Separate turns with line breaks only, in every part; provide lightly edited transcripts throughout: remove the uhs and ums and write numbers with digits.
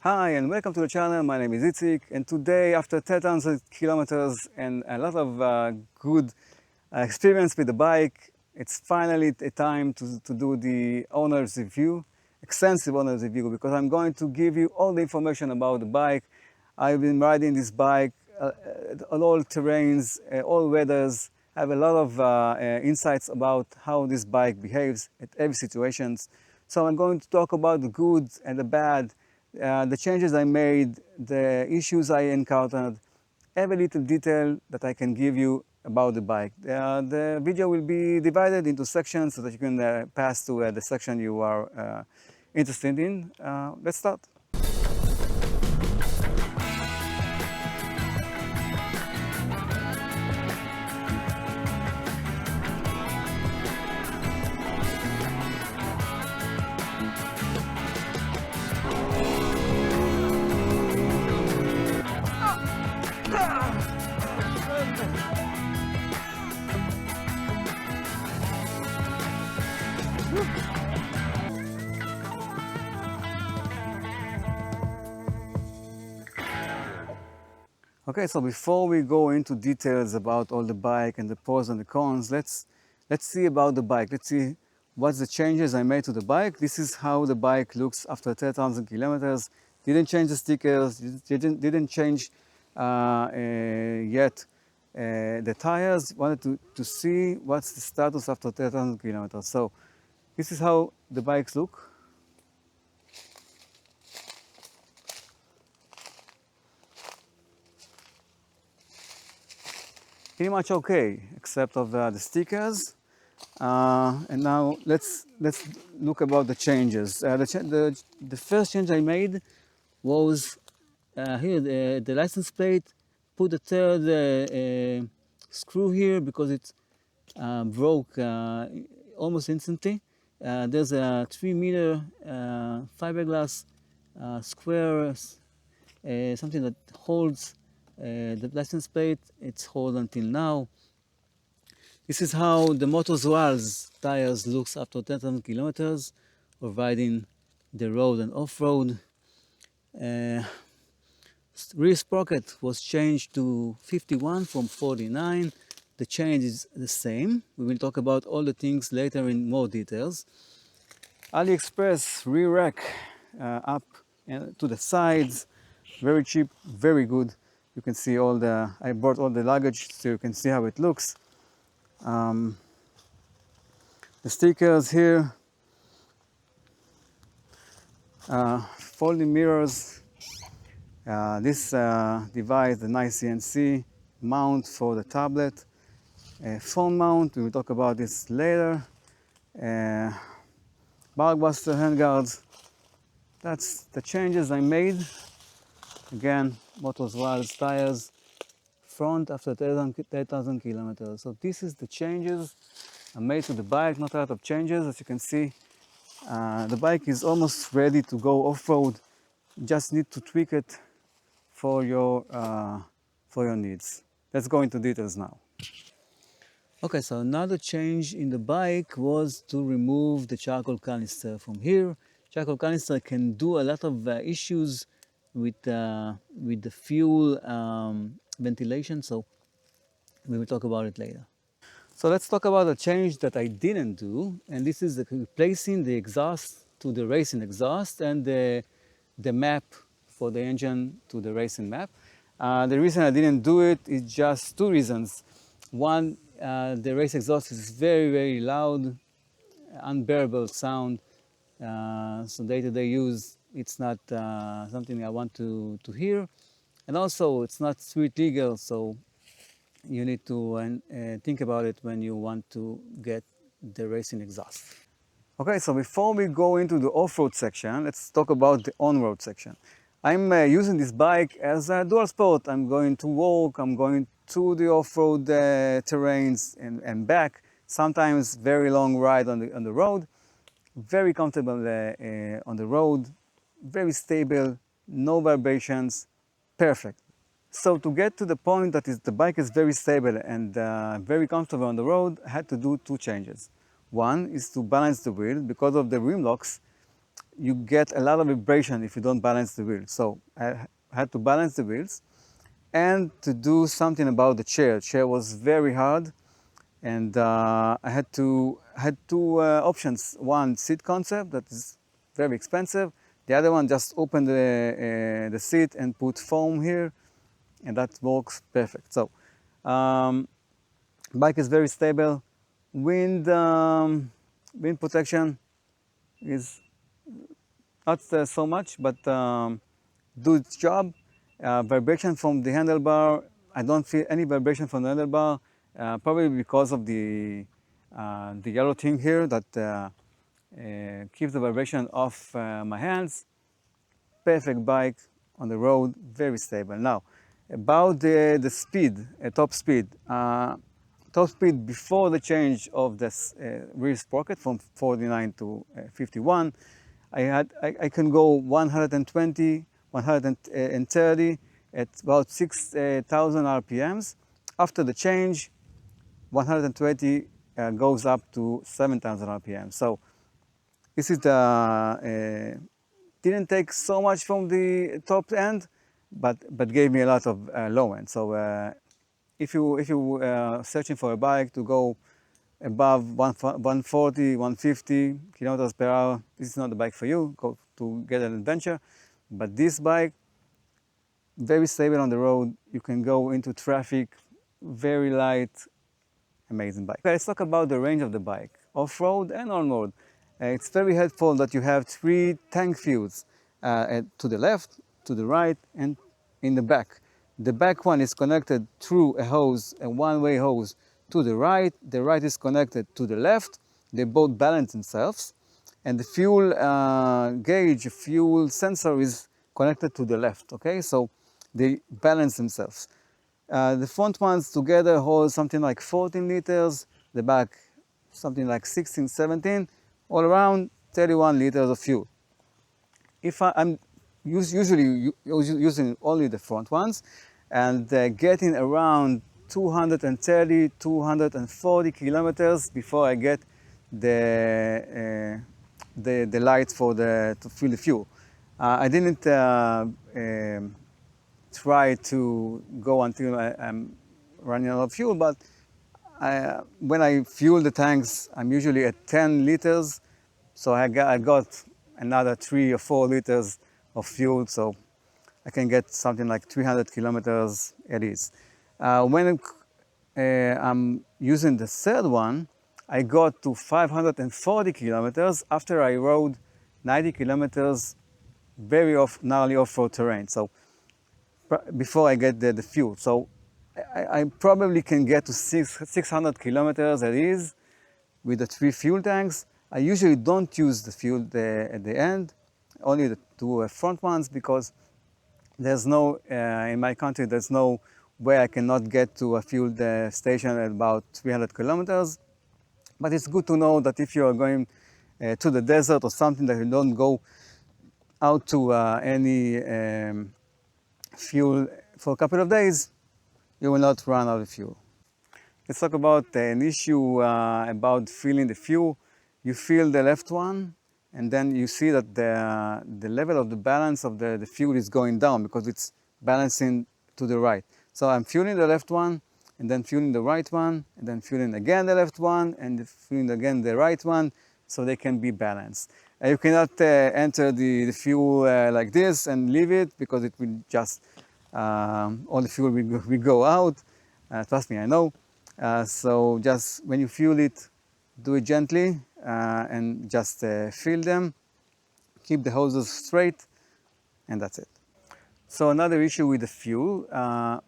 Hi and welcome to the channel. My name is Itzik, and today, after 10,000 kilometers and a lot of good experience with the bike, it's finally a time to do the owner's review, extensive owner's review, because I'm going to give you all the information about the bike. I've been riding this bike on all terrains, all weathers. I have a lot of insights about how this bike behaves at every situation. So I'm going to talk about the good and the bad, the changes I made, the issues I encountered, every little detail that I can give you about the bike. The video will be divided into sections so that you can pass to the section you are interested in. Let's start. Okay, so before we go into details about all the bike and the pros and the cons, let's see about the bike. Let's see what's the changes I made to the bike. This is how the bike looks after 10,000 kilometers. Didn't change the stickers, didn't change yet the tires. Wanted to see what's the status after 10,000 kilometers. So this is how the bikes look. Pretty much okay, except of the stickers. And now let's look about the changes. The first change I made was here, the license plate. Put the third screw here because it broke almost instantly. There's a 3-meter fiberglass square, something that holds the license plate. It's held until now. This is how the Motorz tires looks after 10,000 kilometers of riding the road and off-road. Rear sprocket was changed to 51 from 49. The change is the same. We will talk about all the things later in more details. AliExpress rear rack up to the sides, very cheap, very good. You can see I brought all the luggage so you can see how it looks. The stickers here, folding mirrors, this device, the nice CNC mount for the tablet, phone mount, we will talk about this later, bulkbuster handguards. That's the changes I made. Again, Motorz tires, front after 10,000 kilometers. So this is the changes I made to the bike, not a lot of changes. As you can see, the bike is almost ready to go off-road. Just need to tweak it for your needs. Let's go into details now. Okay, so another change in the bike was to remove the charcoal canister from here. Charcoal canister can do a lot of issues with the fuel ventilation, so we will talk about it later. So let's talk about a change that I didn't do, and this is replacing the exhaust to the racing exhaust and the map for the engine to the racing map. The reason I didn't do it is just two reasons. One, the race exhaust is very, very loud, unbearable sound. So day-to-day use, it's not something I want to hear. And also, it's not street legal, so you need to think about it when you want to get the racing exhaust. Okay, so before we go into the off-road section, let's talk about the on-road section. I'm using this bike as a dual sport. I'm going to work, I'm going to the off-road terrains and back, sometimes very long ride on the road. Very comfortable on the road, very stable, no vibrations, perfect. So to get to the point that the bike is very stable and very comfortable on the road, I had to do two changes. One is to balance the wheel. Because of the rim locks, you get a lot of vibration if you don't balance the wheels. So I had to balance the wheels and to do something about the chair. The chair was very hard, and I had two options. One, seat concept, that is very expensive. The other one, just open the seat and put foam here, and that works perfect. So bike is very stable. Wind protection is not so much, but do its job. Vibration from the handlebar, I don't feel any vibration from the handlebar, probably because of the yellow thing here that keeps the vibration off my hands. Perfect bike on the road, very stable. Now, about the speed, top speed. Top speed before the change of the rear sprocket from 49 to 51, I can go 120, 130 at about 6,000 RPMs. After the change, 120 goes up to 7,000 RPM. So this is the didn't take so much from the top end, but gave me a lot of low end. So if you searching for a bike to go above 140, 150 kilometers per hour, this is not the bike for you. Go to get an adventure. But this bike, very stable on the road. You can go into traffic, very light, amazing bike. Okay, let's talk about the range of the bike, off-road and on-road. It's very helpful that you have 3 tank fuels to the left, to the right, and in the back. The back one is connected through a hose, a one-way hose, to the right. The right is connected to the left. They both balance themselves. And the fuel gauge, fuel sensor is connected to the left, okay? So they balance themselves. The front ones together hold something like 14 liters, the back something like 16, 17, all around 31 liters of fuel. If I'm usually using only the front ones and getting around 230, 240 kilometers before I get the light to fill the fuel. I didn't try to go until I'm running out of fuel, but when I fuel the tanks, I'm usually at 10 liters, so I got another 3 or 4 liters of fuel, so I can get something like 300 kilometers at least. When I'm using the third one, I got to 540 kilometers after I rode 90 kilometers very gnarly off-road terrain. So before I get the fuel. So I probably can get to 600 kilometers at ease with the 3 fuel tanks. I usually don't use the fuel at the end, only the 2 front ones, because there's no, in my country, there's no way I cannot get to a fuel station at about 300 kilometers. But it's good to know that if you are going to the desert or something, that you don't go out to any fuel for a couple of days, you will not run out of fuel. Let's talk about an issue about filling the fuel. You fill the left one, and then you see that the level of the balance of the fuel is going down because it's balancing to the right. So I'm fueling the left one, and then fueling the right one, and then fueling again the left one, and fueling again the right one, so they can be balanced. You cannot enter the fuel like this and leave it, because it will just, all the fuel will go out. Trust me, I know. So just when you fuel it, do it gently and just fill them. Keep the hoses straight, and that's it. So another issue with the fuel,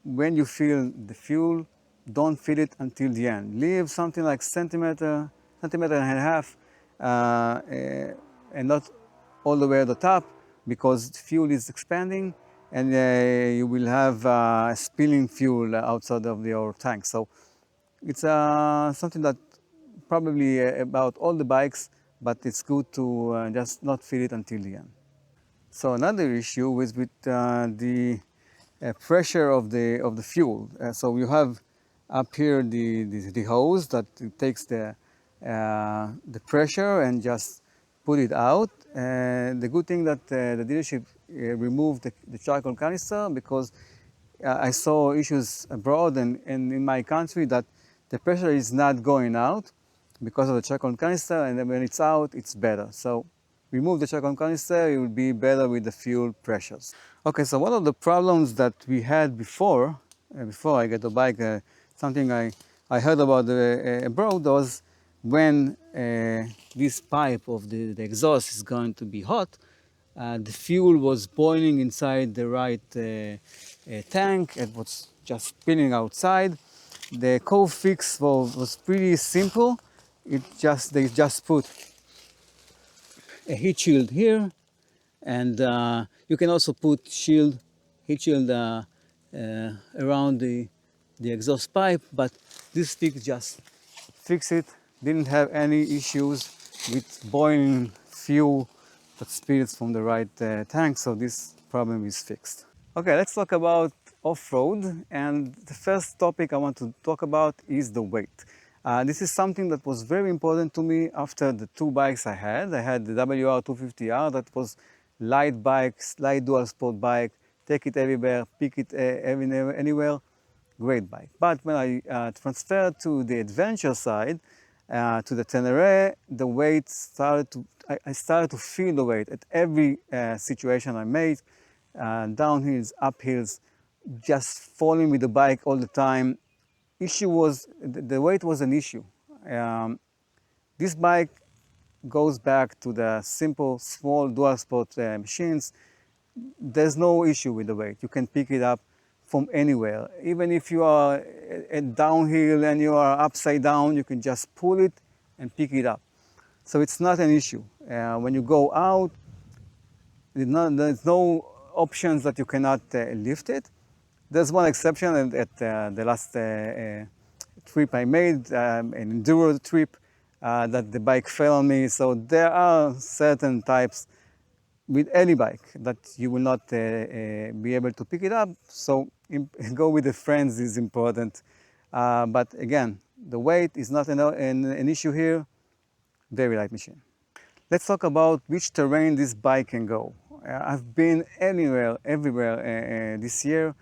when you fill the fuel, don't fill it until the end. Leave something like centimeter and a half, and not all the way at the top, because the fuel is expanding, and you will have spilling fuel outside of your tank. So it's something that probably about all the bikes, but it's good to just not fill it until the end. So another issue is with the pressure of the fuel. So you have up here the hose that takes the pressure and just put it out the good thing that the dealership removed the charcoal canister, because I saw issues abroad and in my country that the pressure is not going out because of the charcoal canister, and then when it's out, it's better. So remove the charcoal canister, it will be better with the fuel pressures. Okay, so one of the problems that we had before I got the bike, something I heard about abroad was when this pipe of the exhaust is going to be hot, the fuel was boiling inside the right tank. It was just spilling outside. The KOVE fix was pretty simple. They just put a heat shield here, and you can also put heat shield around the exhaust pipe, but this fix just fixed it. Didn't have any issues with boiling fuel that spills from the right tank, so this problem is fixed. Okay, let's talk about off-road, and the first topic I want to talk about is the weight. This is something that was very important to me after the two bikes I had. I had the WR250R, that was light bike, light dual sport bike, take it everywhere, pick it anywhere, great bike. But when I transferred to the adventure side, to the Tenere, the weight I started to feel the weight at every situation I made, downhills, uphills, just falling with the bike all the time. Issue was, the weight was an issue. This bike goes back to the simple, small dual sport machines. There's no issue with the weight. You can pick it up from anywhere. Even if you are at downhill and you are upside down, you can just pull it and pick it up. So it's not an issue. When you go out, there's no options that you cannot lift it. There's one exception at the last trip I made, an enduro trip, that the bike fell on me. So there are certain types with any bike that you will not be able to pick it up. So go with the friends is important. But again, the weight is not an issue here. Very light machine. Let's talk about which terrain this bike can go. I've been everywhere this year.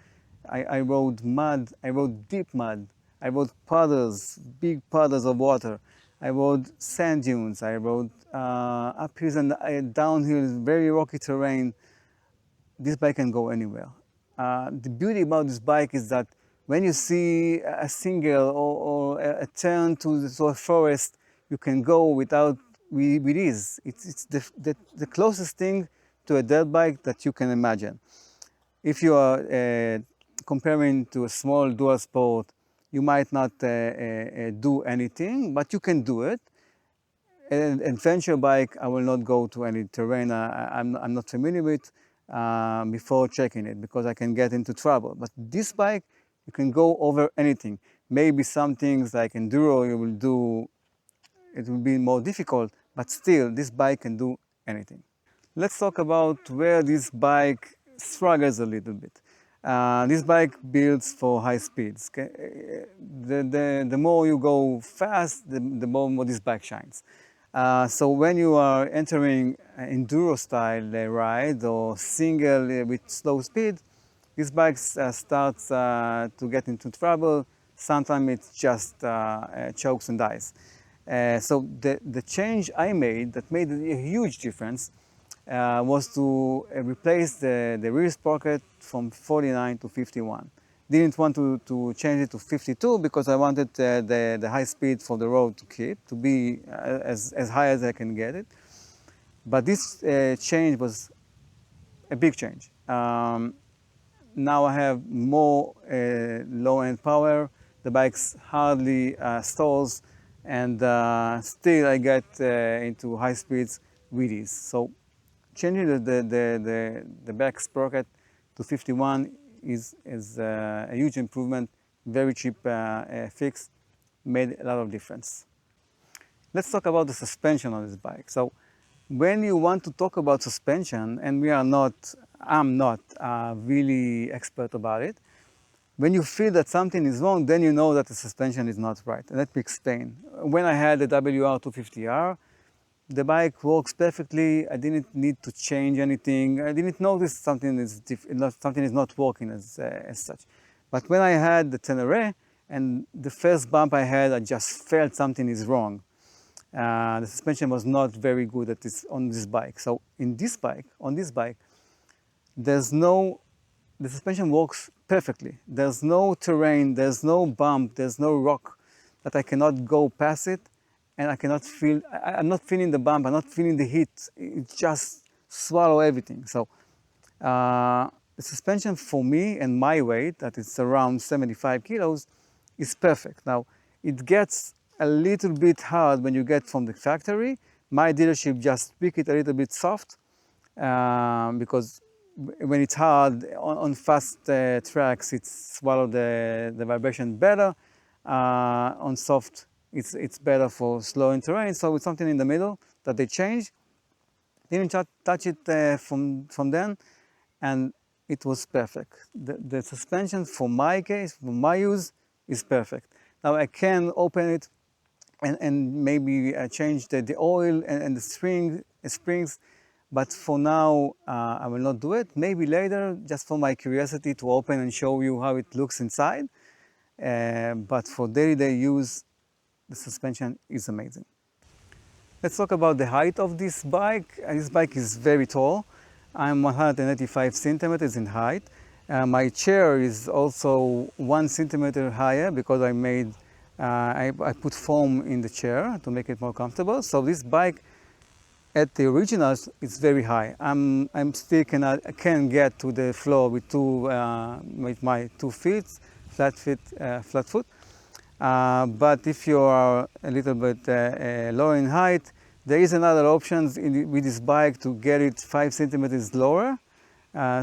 I rode mud, I rode deep mud, I rode puddles, big puddles of water. I rode sand dunes, I rode uphills and downhills, very rocky terrain. This bike can go anywhere. The beauty about this bike is that when you see a single or a turn to a forest, you can go without with ease. It's the closest thing to a dirt bike that you can imagine. If you are comparing to a small dual sport, you might not do anything, but you can do it. An adventure bike, I will not go to any terrain I'm not familiar with before checking it, because I can get into trouble. But this bike, you can go over anything. Maybe some things like enduro you will do, it will be more difficult, but still this bike can do anything. Let's talk about where this bike struggles a little bit. This bike builds for high speeds. The more you go fast, the more this bike shines. So when you are entering enduro style ride or single with slow speed, this bike starts to get into trouble. Sometimes it just chokes and dies. So the change I made that made a huge difference was to replace the rear sprocket from 49 to 51. Didn't want to change it to 52 because I wanted the high speed for the road to be as high as I can get it. But this change was a big change. Now I have more low-end power. The bike hardly stalls, and still I get into high speeds with ease. So changing the back sprocket to 51 is a huge improvement, very cheap fix, made a lot of difference. Let's talk about the suspension on this bike. So when you want to talk about suspension, and I'm not really expert about it, when you feel that something is wrong, then you know that the suspension is not right. And let me explain. When I had the WR250R, The bike works perfectly. I didn't need to change anything. I didn't notice something is not working as such. But when I had the Tenere and the first bump I had, I just felt something is wrong. The suspension was not very good on this bike. So on this bike, the suspension works perfectly. There's no terrain, there's no bump, there's no rock that I cannot go past it, and I'm not feeling the bump, I'm not feeling the heat. It just swallow everything. So the suspension for me and my weight, that is around 75 kilos, is perfect. Now, it gets a little bit hard when you get from the factory. My dealership just pick it a little bit soft because when it's hard on fast tracks, it swallows the vibration better. On soft, it's better for slow terrain. So it's something in the middle that they change. Didn't touch it from then, and it was perfect. The suspension for my case, for my use, is perfect. Now I can open it and maybe change the oil and the springs, but for now I will not do it. Maybe later, just for my curiosity to open and show you how it looks inside. But for day-to-day use, the suspension is amazing. Let's talk about the height of this bike. This bike is very tall. I'm 185 centimeters in height. My chair is also 1 centimeter higher because I put foam in the chair to make it more comfortable. So this bike at the originals is very high. I'm still can get to the floor with my 2 feet, flat foot. But if you are a little bit lower in height, there is another option with this bike to get it 5 centimeters lower.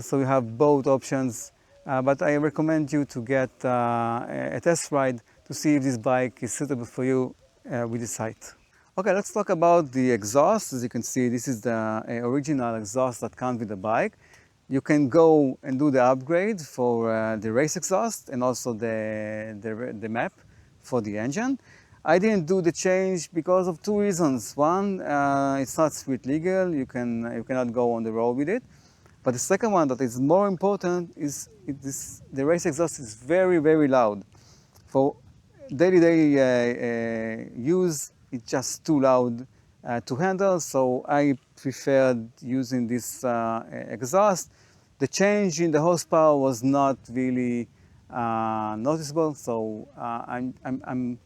So you have both options. But I recommend you to get a test ride to see if this bike is suitable for you with this height. Okay, let's talk about the exhaust. As you can see, this is the original exhaust that comes with the bike. You can go and do the upgrade for the race exhaust and also the map for the engine. I didn't do the change because of 2 reasons. One, it's not street legal. You cannot go on the road with it. But the second one that is more important is the race exhaust is very, very loud. For day-to-day use, it's just too loud to handle, so I preferred using this exhaust. The change in the horsepower was not really noticeable, so I'm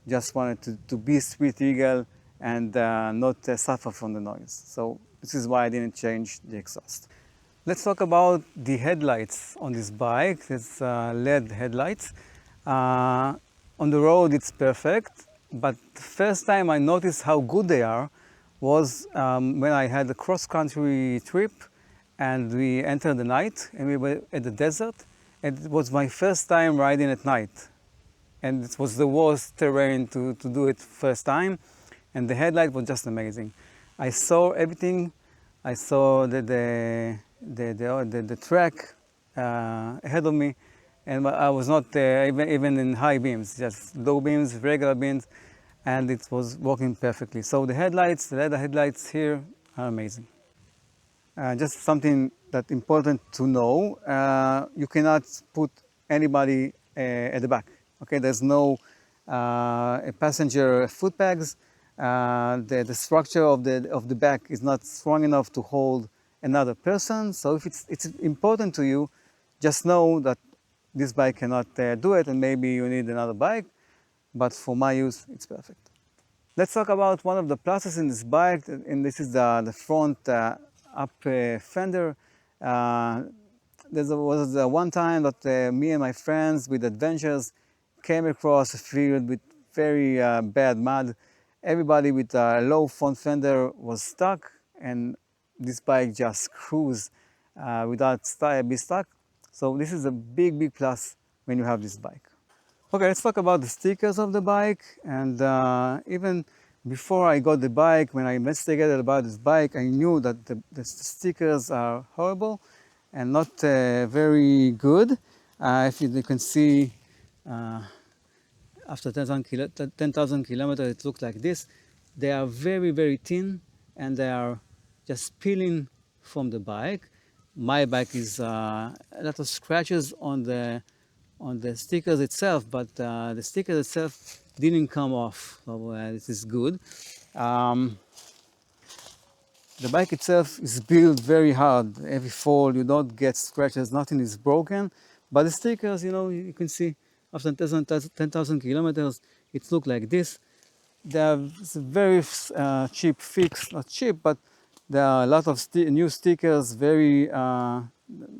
just wanted to be street legal and not suffer from the noise. So this is why I didn't change the exhaust. Let's talk about the headlights on this bike. It's LED headlights. On the road it's perfect, but the first time I noticed how good they are was when I had a cross-country trip and we entered the night and we were at the desert, and it was my first time riding at night. And it was the worst terrain to do it first time, and the headlight was just amazing. I saw everything. I saw the track ahead of me, and I was not even in high beams, just low beams, regular beams, and it was working perfectly. So the LED headlights here are amazing. Just something that's important to know, you cannot put anybody at the back. Okay, there's no passenger foot pegs. The structure of the back is not strong enough to hold another person. So if it's important to you, just know that this bike cannot do it, and maybe you need another bike. But for my use, it's perfect. Let's talk about one of the pluses in this bike, and this is the front up fender. There was one time that me and my friends with adventures came across a field with very bad mud. Everybody with a low front fender was stuck, and this bike just cruised without being stuck. So this is a big plus when you have this bike. Okay, let's talk about the stickers of the bike. And even before I got the bike, when I investigated about this bike, I knew that the stickers are horrible and not very good. If you can see, after 10,000 kilometers, it looks like this. They are very, very thin, and they are just peeling from the bike. My bike is a lot of scratches on the stickers itself, but the sticker itself didn't come off, so this is good. Um, the bike itself is built very hard. Every fall you don't get scratches, nothing is broken, but the stickers, you know, you can see after 10,000 kilometers, it looks like this. It's a very cheap fix, not cheap, but there are a lot of new stickers, very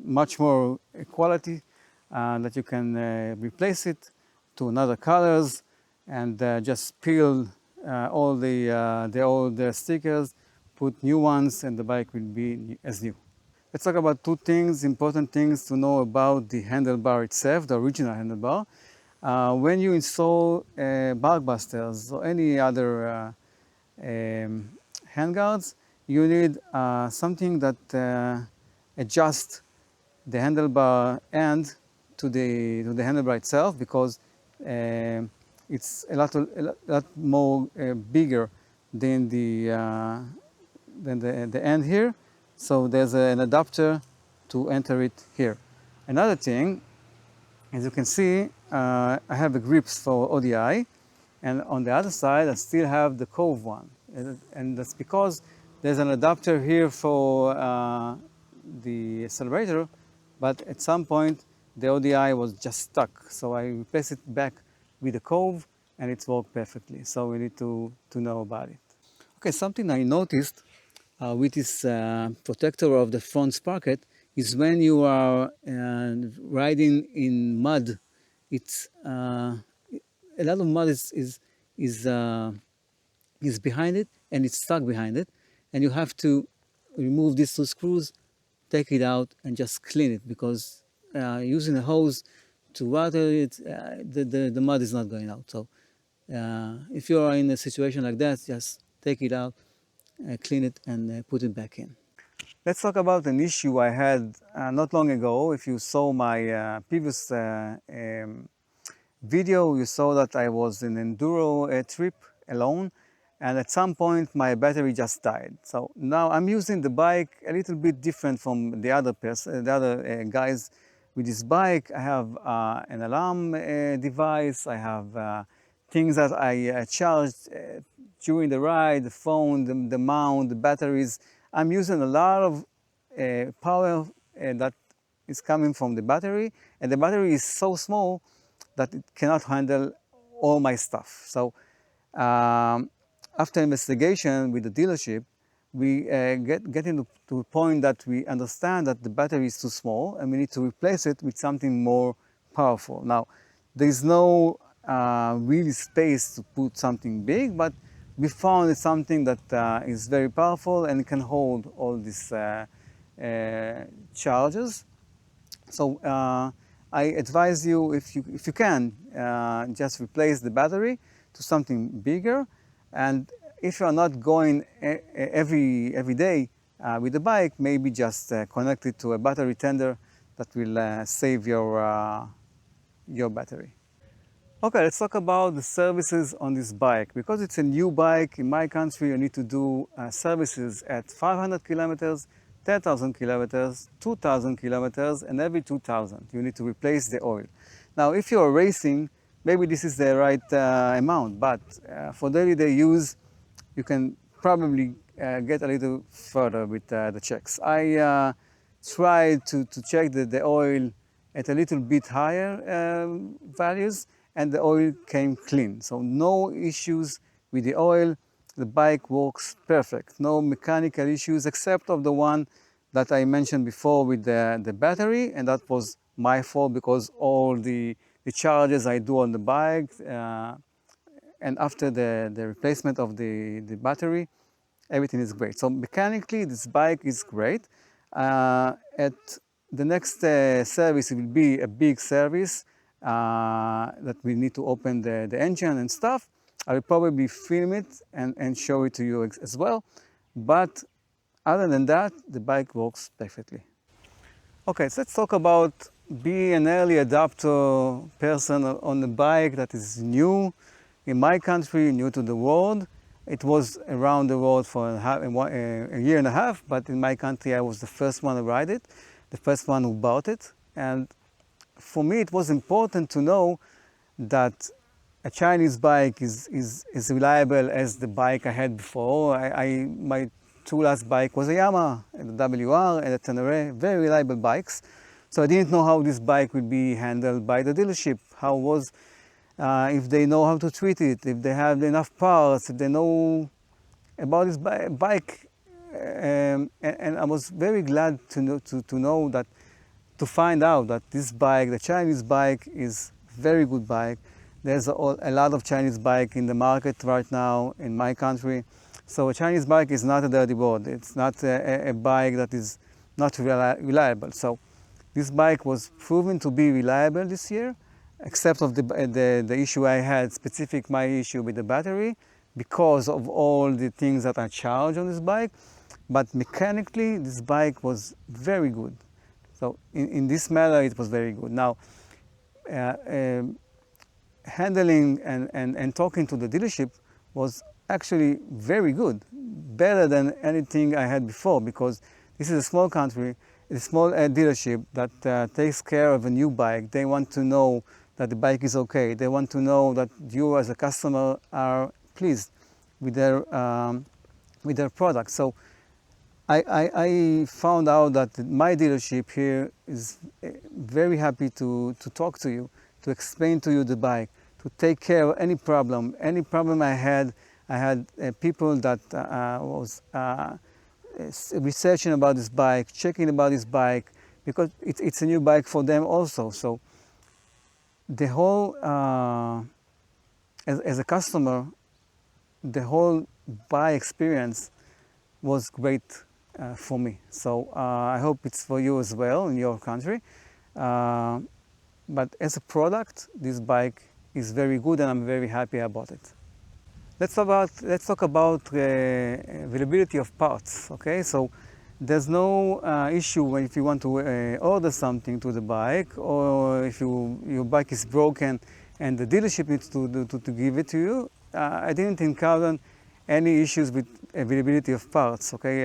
much more quality, that you can replace it to another colors and just peel all the old stickers, put new ones, and the bike will be as new. Let's talk about two things, important things to know about the handlebar itself, the original handlebar. When you install bulkbusters or any other handguards, you need something that adjusts the handlebar end to the handlebar itself, because it's a lot more bigger than the end here. So there's an adapter to enter it here. Another thing, as you can see, I have the grips for ODI, and on the other side I still have the KOVE one. And that's because there's an adapter here for the accelerator, but at some point the ODI was just stuck. So I replaced it back with the KOVE, and it's worked perfectly. So we need to know about it. Okay, something I noticed with this protector of the front sprocket is when you are riding in mud, it's a lot of mud is behind it, and it's stuck behind it, and you have to remove these two screws, take it out, and just clean it, because using a hose to water it, the mud is not going out. So if you are in a situation like that, just take it out, clean it, and put it back in. Let's talk about an issue I had not long ago. If you saw my previous video, you saw that I was in an enduro trip alone, and at some point my battery just died. So now I'm using the bike a little bit different from the other guys with this bike. I have an alarm device. I have things that I charged during the ride, the phone, the mount, the batteries. I'm using a lot of power that is coming from the battery, and the battery is so small that it cannot handle all my stuff. So after investigation with the dealership, we get into to a point that we understand that the battery is too small, and we need to replace it with something more powerful. Now, there is no really space to put something big, but we found something that is very powerful and can hold all these charges. So I advise you, if you can, just replace the battery to something bigger. And if you are not going every day with the bike, maybe just connect it to a battery tender that will save your battery. Okay, let's talk about the services on this bike. Because it's a new bike in my country, you need to do services at 500 kilometers, 10,000 kilometers, 2,000 kilometers, and every 2,000 you need to replace the oil. Now, if you're racing, maybe this is the right amount, but for day-to-day use, you can probably get a little further with the checks. I tried to check the oil at a little bit higher values, and the oil came clean. So no issues with the oil. The bike works perfect. No mechanical issues except of the one that I mentioned before with the battery, and that was my fault because all the charges I do on the bike and after the replacement of the battery, everything is great. So mechanically, this bike is great. At the next service, it will be a big service that we need to open the engine and stuff. I will probably film it and show it to you as well. But other than that, the bike works perfectly. Okay, so let's talk about being an early adopter person on a bike that is new in my country, new to the world. It was around the world for a year and a half, but in my country I was the first one to ride it, the first one who bought it. And for me it was important to know that a Chinese bike is reliable as the bike I had before. My two last bike was a Yamaha, and a WR and a Tenere, very reliable bikes. So I didn't know how this bike would be handled by the dealership, how was if they know how to treat it, if they have enough parts, if they know about this bike. And I was very glad to find out that this bike, the Chinese bike, is a very good bike. There's a lot of Chinese bike in the market right now in my country. So a Chinese bike is not a dirty word. It's not a bike that is not reliable. So this bike was proven to be reliable this year, except of the issue I had, my issue with the battery, because of all the things that I charged on this bike. But mechanically, this bike was very good. So in this matter, it was very good. Now, handling and talking to the dealership was actually very good, better than anything I had before, because this is a small country, a small dealership that takes care of a new bike. They want to know that the bike is okay. They want to know that you as a customer are pleased with their product. So I found out that my dealership here is very happy to talk to you, to explain to you the bike, to take care of any problem. Any problem I had people that was researching about this bike, checking about this bike, because it's a new bike for them also. So the whole, as a customer, the whole buy experience was great for me. So I hope it's for you as well in your country. But as a product, this bike is very good, and I'm very happy about it. Let's talk about availability of parts. Okay, so there's no issue if you want to order something to the bike, or if your bike is broken and the dealership needs to give it to you. I didn't encounter any issues with availability of parts. Okay,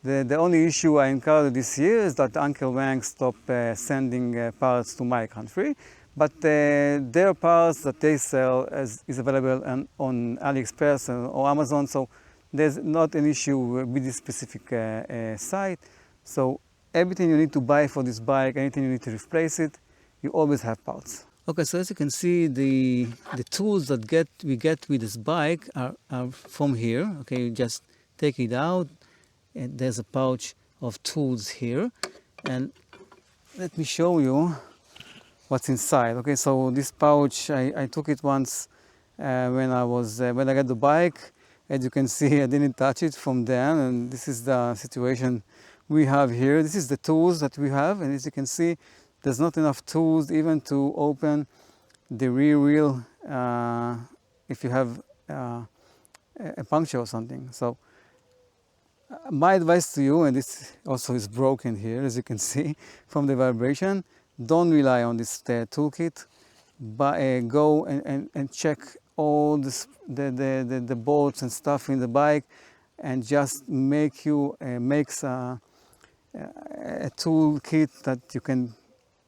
the only issue I encountered this year is that Uncle Wang stopped sending parts to my country, but their parts that they sell is available on AliExpress or Amazon, so there's not an issue with this specific site. So everything you need to buy for this bike, anything you need to replace it, you always have parts. Okay, so as you can see, the tools that we get with this bike are from here. Okay, you just take it out, and there's a pouch of tools here. And let me show you what's inside. Okay, so this pouch, I took it once when I got the bike. As you can see, I didn't touch it from then, and this is the situation we have here. This is the tools that we have, and as you can see, there's not enough tools even to open the rear wheel if you have a puncture or something. So my advice to you, and this also is broken here, as you can see from the vibration, don't rely on this toolkit, but go and check all the bolts and stuff in the bike, and just makes a toolkit that you can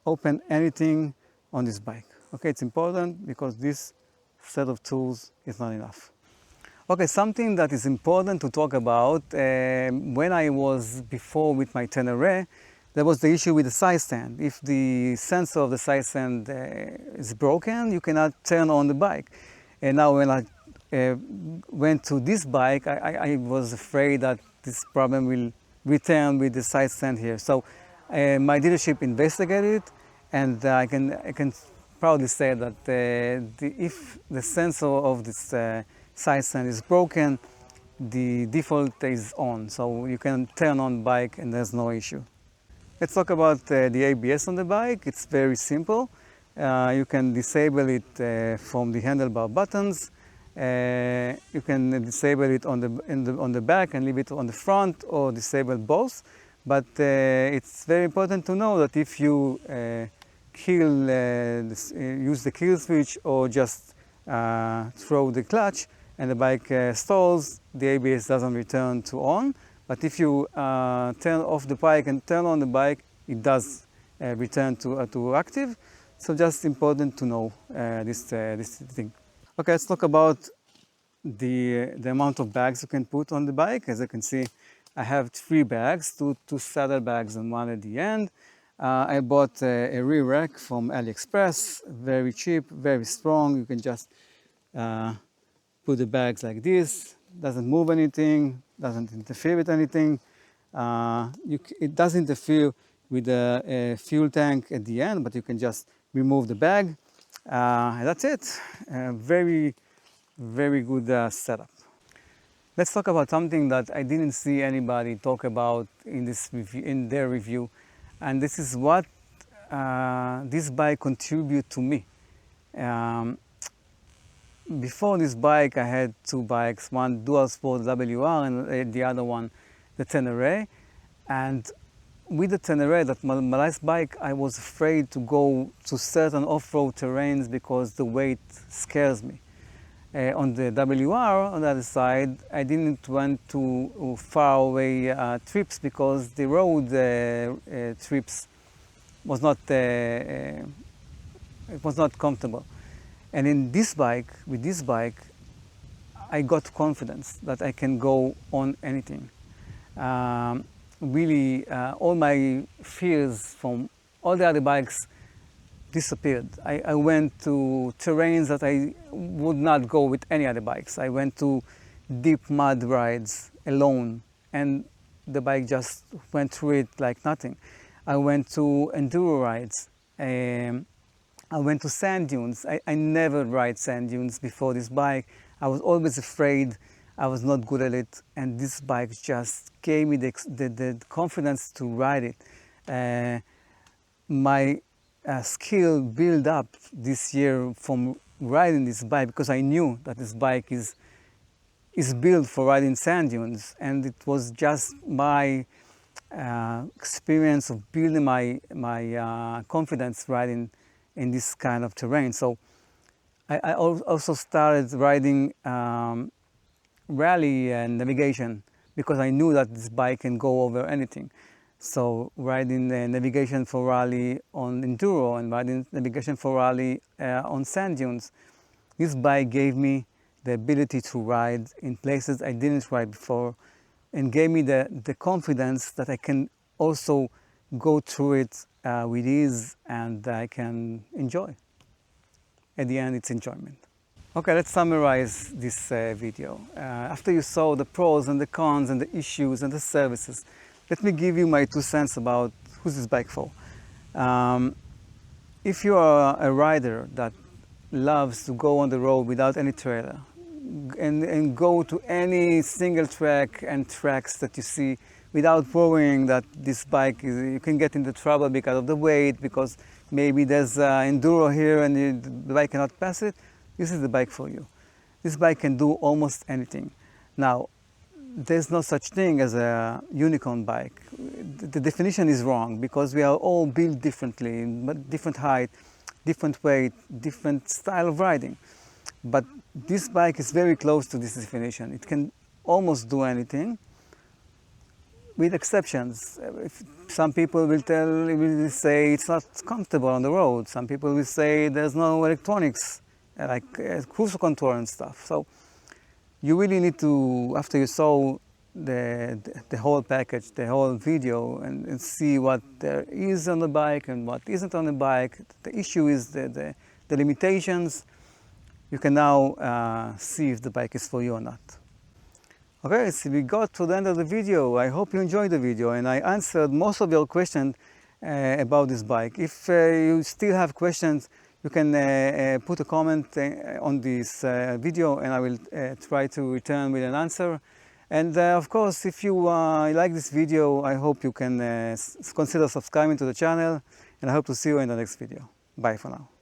open anything on this bike. Okay, it's important because this set of tools is not enough. Okay, something that is important to talk about, when I was before with my Tenere, there was the issue with the side stand. If the sensor of the side stand is broken, you cannot turn on the bike. And now when I went to this bike, I was afraid that this problem will return with the side stand here. So my dealership investigated, and I can proudly say that if the sensor of this side stand is broken, the default is on, so you can turn on bike and there's no issue. Let's talk about the ABS on the bike. It's very simple. You can disable it from the handlebar buttons. You can disable it on the back and leave it on the front, or disable both. But it's very important to know that if you use the kill switch or just throw the clutch, and the bike stalls, the ABS doesn't return to on. But if you turn off the bike and turn on the bike, it does return to active. So just important to know this thing. Okay, let's talk about the amount of bags you can put on the bike. As you can see, I have 3 bags, two saddle bags and one at the end. I bought a rear rack from AliExpress, very cheap, very strong. You can just put the bags like this, doesn't move anything, doesn't interfere with anything. It does interfere with the fuel tank at the end, but you can just remove the bag. And that's it. Very good setup. Let's talk about something that I didn't see anybody talk about in their review, and this is what this bike contribute to me. Before this bike, I had 2 bikes, one dual sport WR and the other one the Tenere. And with the Tenere, that my last bike, I was afraid to go to certain off-road terrains because the weight scares me. On the WR, on the other side, I didn't want to far away trips because the road trips was not comfortable. And in this bike, with this bike, I got confidence that I can go on anything. Really, all my fears from all the other bikes disappeared. I went to terrains that I would not go with any other bikes. I went to deep mud rides alone, and the bike just went through it like nothing. I went to enduro rides. I went to sand dunes. I never ride sand dunes before this bike. I was always afraid. I was not good at it, and this bike just gave me the confidence to ride it. My skill built up this year from riding this bike because I knew that this bike is built for riding sand dunes, and it was just my experience of building my confidence riding in this kind of terrain. So I also started riding rally and navigation because I knew that this bike can go over anything. So riding navigation for rally on enduro and riding navigation for rally on sand dunes, this bike gave me the ability to ride in places I didn't ride before, and gave me the confidence that I can also go through it with ease, and I can enjoy. At the end, it's enjoyment. Okay, let's summarize this video. After you saw the pros and the cons and the issues and the services, let me give you my 2 cents about who's this bike for. If you are a rider that loves to go on the road without any trailer and go to any single track and tracks that you see without worrying that this bike, you can get into trouble because of the weight, because maybe there's enduro here and the bike cannot pass it, this is the bike for you. This bike can do almost anything. Now, there's no such thing as a unicorn bike. The definition is wrong because we are all built differently, different height, different weight, different style of riding. But this bike is very close to this definition. It can almost do anything, with exceptions. Some people will say it's not comfortable on the road. Some people will say there's no electronics, like cruise control and stuff. So you really need to, after you saw the whole package, the whole video, and see what there is on the bike and what isn't on the bike. The issue is the limitations. You can now see if the bike is for you or not. Okay, so we got to the end of the video. I hope you enjoyed the video and I answered most of your questions about this bike. If you still have questions, you can put a comment on this video and I will try to return with an answer. And of course, if you like this video, I hope you can consider subscribing to the channel, and I hope to see you in the next video. Bye for now.